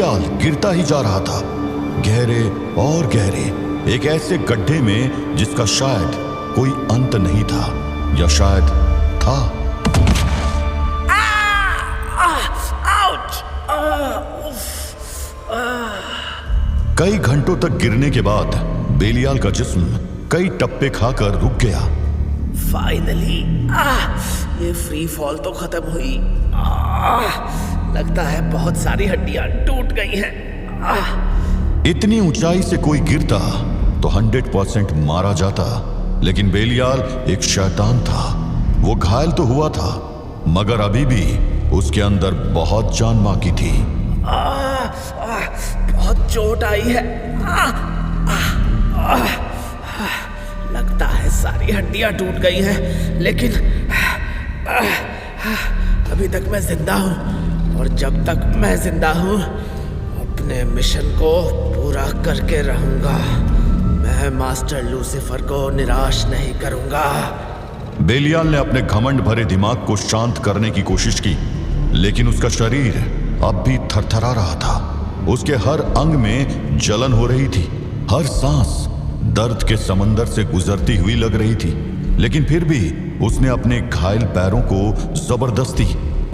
बेलियाल गिरता ही जा रहा था, गहरे और गहरे, एक ऐसे गड्ढे में जिसका शायद कोई अंत नहीं था, या शायद था। कई घंटों तक गिरने के बाद बेलियाल का जिस्म कई टप्पे खाकर रुक गया। फाइनली ये फ्री फॉल तो खत्म हुई। लगता है बहुत सारी हड्डियां टूट गई हैं। इतनी ऊंचाई से कोई गिरता तो 100% मारा जाता, लेकिन बेलियाल एक शैतान था। वो घायल तो हुआ था, मगर अभी भी उसके अंदर बहुत जान बाकी थी। बहुत चोट आई है। लगता है सारी हड्डियां टूट गई हैं, लेकिन अभी तक मैं जिंदा हूं, और जब तक मैं जिंदा हूं अपने मिशन को पूरा करके रहूंगा। मैं मास्टर लूसीफर को निराश नहीं करूंगा। बेलियाल ने अपने घमंड भरे दिमाग को शांत करने की कोशिश की, लेकिन उसका शरीर अब भी थरथरा रहा था। उसके हर अंग में जलन हो रही थी, हर सांस दर्द के समंदर से गुजरती हुई लग रही थी, लेकिन फिर भी उसने अपने घायल पैरों को जबरदस्ती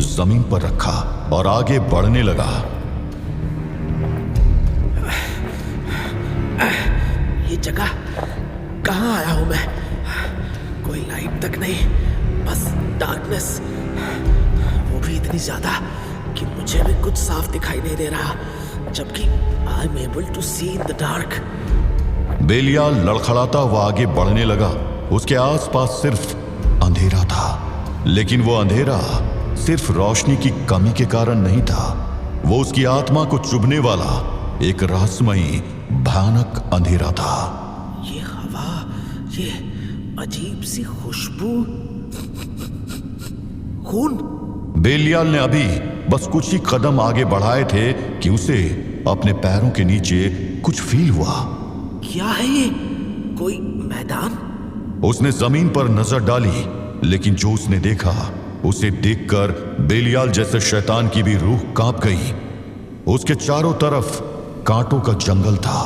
जमीन पर रखा और आगे बढ़ने लगा। ये जगह कहाँ आया हूं मैं? कोई लाइट तक नहीं, बस डार्कनेस, वो भी इतनी ज्यादा कि मुझे भी कुछ साफ दिखाई नहीं दे रहा, जबकि I am able to see in the dark. Belial लड़खड़ाता हुआ आगे बढ़ने लगा। उसके आसपास सिर्फ अंधेरा था, लेकिन वो अंधेरा सिर्फ रोशनी की कमी के कारण नहीं था। वो उसकी आत्मा को चुभने वाला एक रहस्यमयी भयानक अंधेरा था। ये हवा, ये अजीब सी खुशबू, खून। बेलियाल ने अभी बस कुछ ही कदम आगे बढ़ाए थे कि उसे अपने पैरों के नीचे कुछ फील हुआ। क्या है ये? कोई मैदान? उसने जमीन पर नजर डाली, लेकिन जो उसने देखा उसे देखकर बेलियाल जैसे शैतान की भी रूह कांप गई। उसके चारों तरफ कांटों का जंगल था,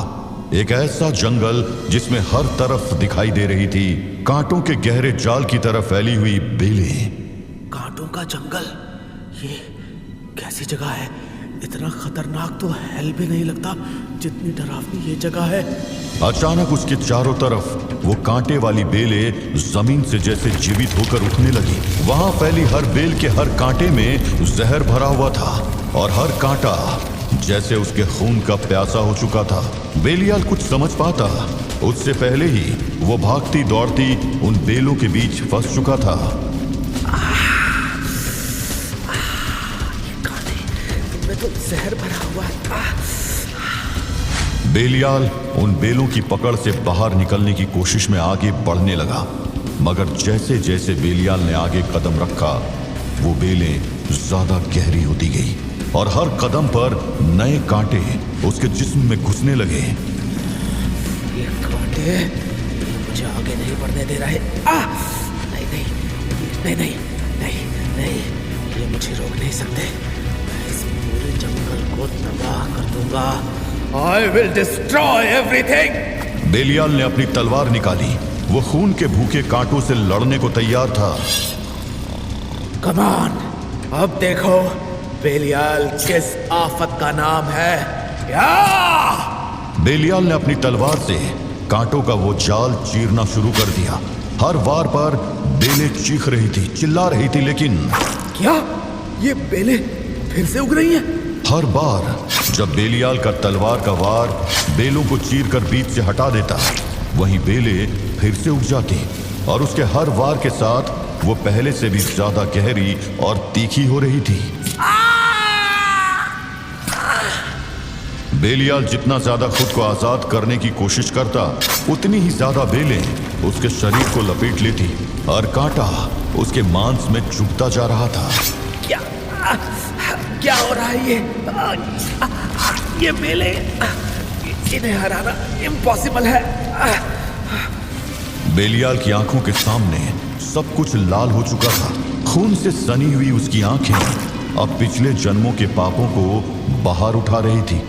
एक ऐसा जंगल जिसमें हर तरफ दिखाई दे रही थी कांटों के गहरे जाल की तरह फैली हुई बेलें। कांटों का जंगल, ये कैसी जगह है? इतना खतरनाक तो हेल भी नहीं लगता जितनी डरावनी ये जगह है। अचानक उसके चारों तरफ वो कांटे वाली बेलें जमीन से जैसे जीवित होकर उठने लगी। वहां फैली हर बेल के हर कांटे में जहर भरा हुआ था, और हर कांटा जैसे उसके खून का प्यासा हो चुका था। बेलियाल कुछ समझ पाता उससे पहले ही वो भागती दौड़ती उन बेलों के बीच फंस चुका था। इनमें तो जहर भरा हुआ है। बेलियाल उन बेलों की पकड़ से बाहर निकलने की कोशिश में आगे बढ़ने लगा, मगर जैसे जैसे बेलियाल ने आगे कदम रखा, वो बेलें ज्यादा गहरी होती गई, और हर कदम पर नए कांटे उसके जिस्म में घुसने लगे। ये कांटे मुझे आगे नहीं बढ़ने दे रहे। नहीं नहीं नहीं नहीं नहीं नहीं, ये मुझे रोक नहीं सकते। मैं इस पूरे जंगल को तबाह कर दूंगा। I will destroy everything! बेलियाल ने अपनी तलवार निकाली। वो खून के भूखे कांटों से लड़ने को तैयार था। Come on, अब देखो बेलियाल किस आफत का नाम है। या! बेलियाल ने अपनी तलवार से कांटों का वो जाल चीरना शुरू कर दिया। हर वार पर बेलें चीख रही थी, चिल्ला रही थी, लेकिन क्या ये बेलें फिर से उग रही हैं? हर बार जब बेलियाल का तलवार का वार बेलों को चीरकर बीच से हटा देता, वहीं बेलें फिर से उग जाती, और उसके हर वार के साथ वो पहले से भी ज्यादा गहरी और तीखी हो रही थी। बेलियाल जितना ज्यादा खुद को आजाद करने की कोशिश करता, उतनी ही ज्यादा बेलें उसके शरीर को लपेट लेती, और कांटा उसके मांस में चुभता जा रहा था। क्या हो रहा है? ये बेलें, इन्हें हराना इम्पॉसिबल है। बेलियाल की आंखों के सामने सब कुछ लाल हो चुका था। खून से सनी हुई उसकी आंखें अब पिछले जन्मों के पापों को बाहर उठा रही थी।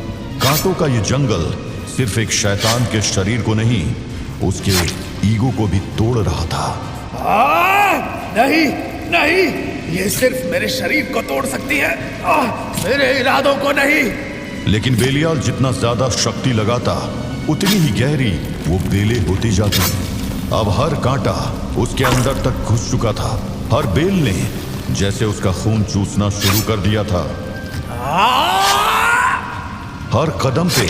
कांटों का ये जंगल सिर्फ एक शैतान के शरीर को नहीं, उसके ईगो को भी तोड़ रहा था। नहीं नहीं, ये सिर्फ मेरे शरीर को तोड़ सकती है, मेरे इरादों को नहीं। लेकिन बेलियाल जितना ज्यादा शक्ति लगाता, उतनी ही गहरी वो बेले होती जाती। अब हर कांटा उसके अंदर तक घुस चुका था। हर बेल ने जैसे उसका खून चूसना शुरू कर दिया था। हर कदम पे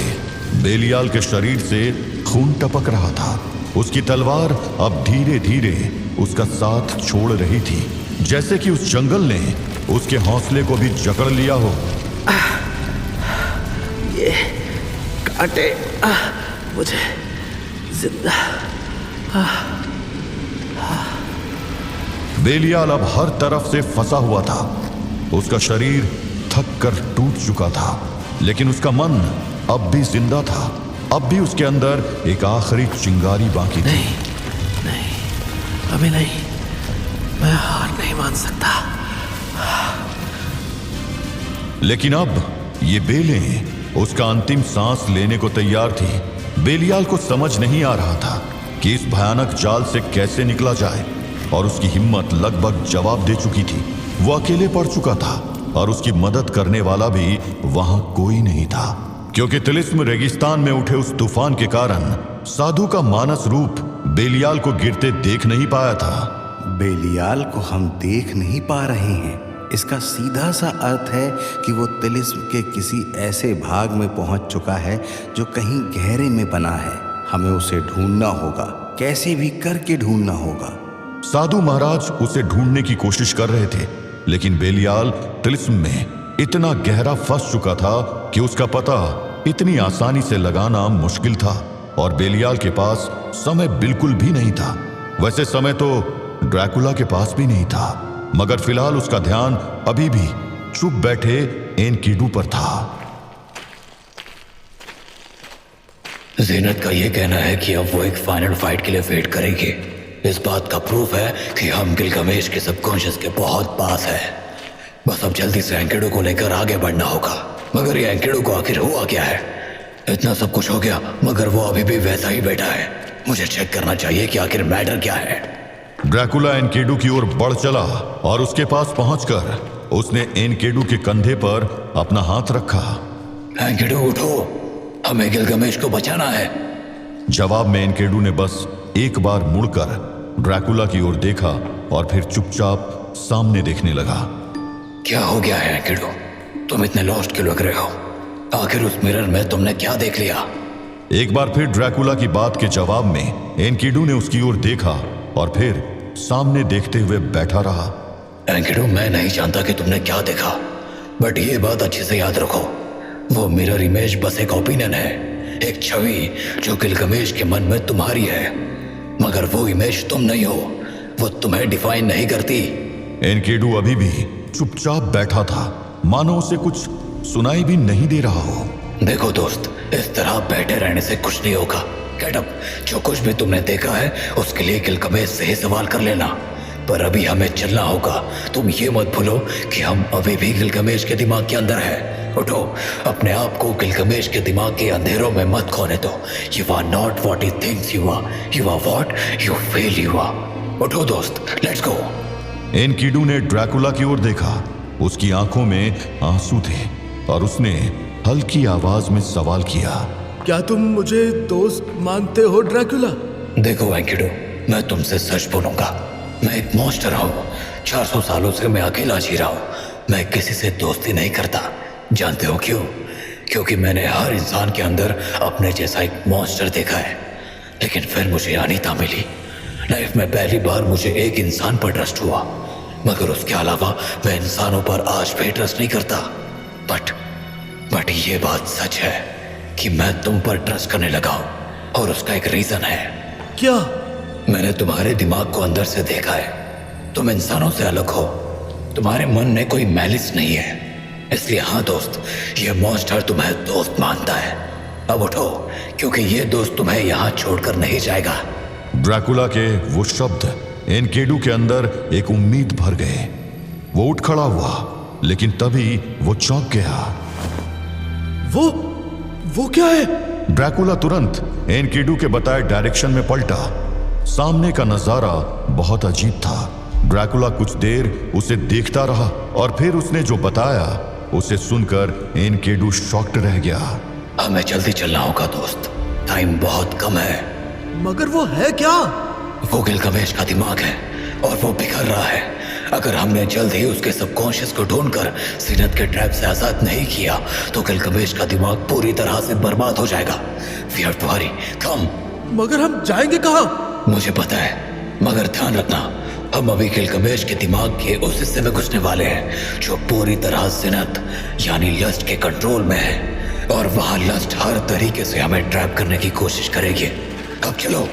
बेलियाल के शरीर से खून टपक रहा था। उसकी तलवार अब धीरे धीरे उसका साथ छोड़ रही थी, जैसे कि उस जंगल ने उसके हौसले को भी जकड़ लिया हो। ये कांटे मुझे जिंदा। बेलियाल अब हर तरफ से फंसा हुआ था। उसका शरीर थक कर टूट चुका था, लेकिन उसका मन अब भी जिंदा था। अब भी उसके अंदर एक आखिरी चिंगारी बाकी थी। नहीं नहीं, अभी नहीं, मैं हार नहीं मान सकता। लेकिन अब ये बेलें उसका अंतिम सांस लेने को तैयार थी। बेलियाल को समझ नहीं आ रहा था कि इस भयानक जाल से कैसे निकला जाए, और उसकी हिम्मत लगभग जवाब दे चुकी थी। वो अकेले पड़ चुका था और उसकी मदद करने वाला भी वहां कोई नहीं था, क्योंकि तिलिस्म रेगिस्तान में उठे उस तूफान के कारण साधु का मानस रूप बेलियाल को गिरते देख नहीं पाया था। बेलियाल को हम देख नहीं पा रहे हैं, इसका सीधा सा अर्थ है कि वो तिलिस्म के किसी ऐसे भाग में पहुंच चुका है जो कहीं गहरे में बना है। हमें उसे ढूंढना होगा, कैसे भी करके ढूंढना होगा। साधु महाराज उसे ढूंढने की कोशिश कर रहे थे, लेकिन बेलियाल तिलिस्म में इतना गहरा फंस चुका था कि उसका पता इतनी आसानी से लगाना मुश्किल था, और बेलियाल के पास समय बिल्कुल भी नहीं था। वैसे समय तो ड्रैकुला के पास भी नहीं था, मगर फिलहाल उसका ध्यान अभी भी चुप बैठे एनकिडू पर था। ज़ीनत का यह कहना है कि अब वो एक फाइनल फाइट के लिए वेट करेंगे। इस बात का प्रूफ है कि हम गिलगामेश के सबकॉन्शियस के बहुत पास है। बस अब जल्दी से एनकिडू को लेकर आगे बढ़ना होगा। मगर ये एनकिडू को आखिर हुआ क्या है? इतना सब कुछ हो गया, मगर वो अभी भी वैसा ही बैठा है। मुझे चेक करना चाहिए कि आखिर मैटर क्या है। ड्रैकुला एनकिडू की ओर बढ़ चला और उसके पास पहुंचकर उसने एनकिडू के कंधे पर अपना हाथ रखा। एनकिडू उठो, हमें गिलगामेश को बचाना है। जवाब में एनकिडू ने बस एक बार मुड़कर ड्रैकुला की ओर देखा और फिर चुपचाप सामने देखने लगा। क्या हो गया है एनकिडू? तुम इतने लॉस्ट क्यों लग रहे हो? आखिर उस मिरर में तुमने क्या देख लिया? एक बार फिर ड्रैकुला की बात के जवाब में एनकिडू ने उसकी ओर देखा और फिर सामने देखते हुए बैठा रहा। एनकिडू, मैं नहीं जानता कि तुमने क्या देखा, बट ये बात अच्छे से याद रखो। वो मिरर इमेज बस एक ओपिनियन है, एक छवि जो गिलगामेश के मन में तुम्हारी है, मगर वो इमेज तुम नहीं हो। वो तुम्हें डिफाइन नहीं करती। एनकिडू अभी भी चुपचाप बैठा था, मानो उसे कुछ सुनाई भी नहीं दे रहा हो। देखो दोस्त, इस तरह बैठे रहने से कुछ नहीं होगा। Get up. जो कुछ भी तुमने देखा है उसके लिए गिलगामेश से ही सवाल कर लेना, पर अभी हमें चलना होगा। तुम ये मत भूलो कि हम अभी भी गिलगामेश के दिमाग के अंदर है। उठो, अपने आप को गिलगामेश के दिमाग के अंधेरों में मत खोने दो। You are not what he thinks you are, you are what you feel you are. उठो दोस्त, लेट्स गो। एनकिडू ने ड्रैकुला की ओर देखा। उसकी आंखों में आंसू थे और उसने हल्की आवाज में सवाल किया, क्या तुम मुझे दोस्त मानते हो ड्रैकुला? देखो एनकिडू, मैं तुमसे सच बोलूंगा। मैं एक मॉन्स्टर हूँ। 400 सालों से मैं अकेला जी रहा हूँ। मैं किसी से दोस्ती नहीं करता। जानते हो क्यों? क्योंकि मैंने हर इंसान के अंदर अपने जैसा एक मॉन्स्टर देखा है। लेकिन फिर मुझे अनीता मिली। लाइफ में पहली बार मुझे एक इंसान पर ट्रस्ट हुआ, मगर उसके अलावा मैं इंसानों पर आज भी ट्रस्ट नहीं करता। बट ये बात सच है कि मैं तुम पर ट्रस्ट करने लगा हूँ, और उसका एक रीजन है। क्या? मैंने तुम्हारे दिमाग को अंदर से देखा है। तुम इंसानों से अलग हो। तुम्हारे मन में कोई मैलिस नहीं है। इसलिए हाँ दोस्त, ये मॉन्स्टर तुम्हें दोस्त मानता है। अब उठो, क्योंकि ये दोस्त तुम्हें यहाँ छोड़कर नहीं जाएगा। ड्रैकुला के वो शब्द एनकिडू के अंदर एक उम्मीद भर गए। वो उठ खड़ा हुआ, लेकिन तभी वो चौंक गया। वो क्या है? ड्रैकुला तुरंत एनकिडू के बताए डायरेक्शन में पलटा। सामने का नजारा बहुत अजीब था। ड्रैकुला कुछ देर उसे देखता रहा और फिर उसने जो बताया उसे सुनकर एनकिडू शॉक्ड रह गया। हमें जल्दी चलना होगा दोस्त, टाइम बहुत कम है। मगर वो है क्या? वो गिलगमेश का दिमाग है और वो बिखर रहा है। अगर हमने जल्द ही उसके सबकॉन्शियस को ढूंढकर सीनत के ट्रैप से आजाद नहीं किया तो गिलगमेश का दिमाग पूरी तरह से बर्बाद हो जाएगा। वी हैव टू हरी, कम। मगर हम जाएंगे कहाँ? मुझे पता है, मगर ध्यान रखना, हम अभी गिलगमेश के दिमाग के उस हिस्से में घुसने वाले हैं जो पूरी तरह सीनत यानी लस्ट के कंट्रोल में है, और वहां लस्ट हर तरीके से हमें ट्रैप करने की कोशिश करेगी। अब चलो।